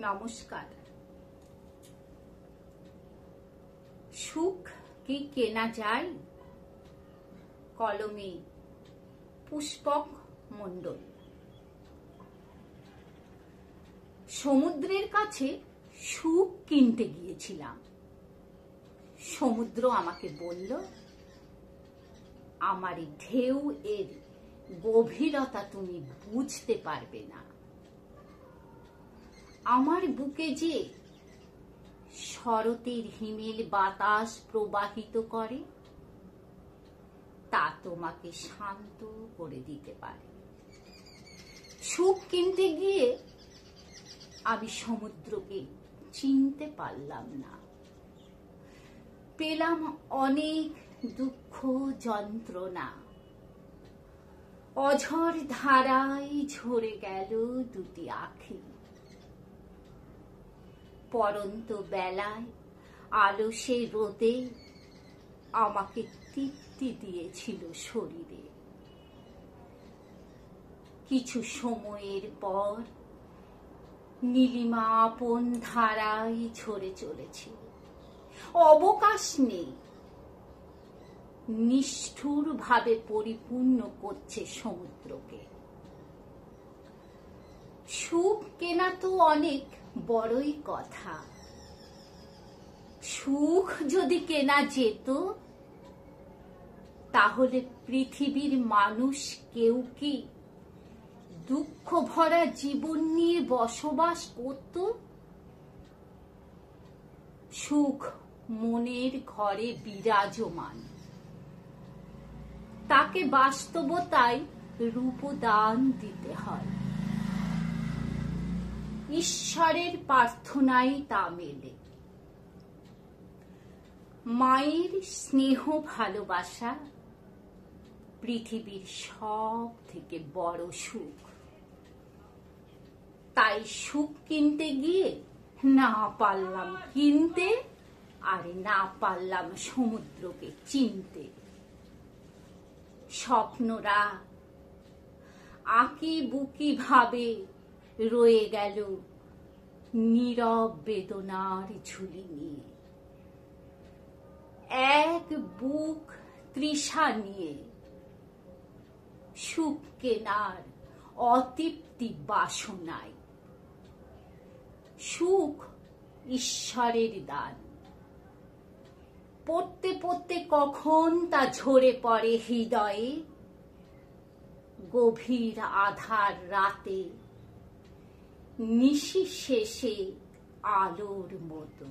নমস্কার। সুখ কি কেনা যায়? কলমে পুষ্পক মণ্ডল। সমুদ্রের কাছে সুখ কিনতে গিয়েছিলাম। সমুদ্র আমাকে বলল, আমার ঢেউ এর গভীরতা তুমি বুঝতে পারবে না। আমার বুকে যে শরতের হিমেল বাতাস প্রবাহিত করে, তা তোমাকে শান্ত করে দিতে পারে। সুখ কিনতে গিয়ে আমি সমুদ্রকে চিনতে পারলাম না। পেলাম অনেক দুঃখ যন্ত্রণা। অঝর ধারায় ঝরে গেল দুটি আঁখি। পরন্ত বেলায় আলসে রোদে আমাকে তৃপ্তি দিয়েছিল শরীরে। কিছু সময়ের পর নীলিমা আপন ধারায় ঝরে চলেছে। অবকাশ নেই, নিষ্ঠুর ভাবে পরিপূর্ণ করছে সমুদ্রকে। সুখ কেনা তো অনেক বড়ই কথা। সুখ যদি কেনা যেত, তাহলে পৃথিবীর মানুষ কেউ কি দুঃখ ভরা জীবন নিয়ে বসবাস করত? সুখ মনের ঘরে বিরাজমান, তাকে বাস্তবতায় রূপদান দিতে হয়। ঈশ্বরের প্রার্থনাই তা মেলে। মায়ের স্নেহ ভালোবাসা পৃথিবীর সব থেকে বড় সুখ। তাই সুখ কিনতে গিয়ে না পারলাম কিনতে, আর না পারলাম সমুদ্রকে চিনতে। স্বপ্নরা আঁকি বুকি ভাবে রয়ে গেল নীরব বেদনার ঝুলি নিয়ে। এক বুক তৃষা নিয়ে সুখ কেনার অতৃপ্তি বাসনায়। সুখ ঈশ্বরের দান। পড়তে পড়তে কখন তা ঝরে পড়ে হৃদয়ে, গভীর আধার রাতে নিশি শেষে আলোর মতো।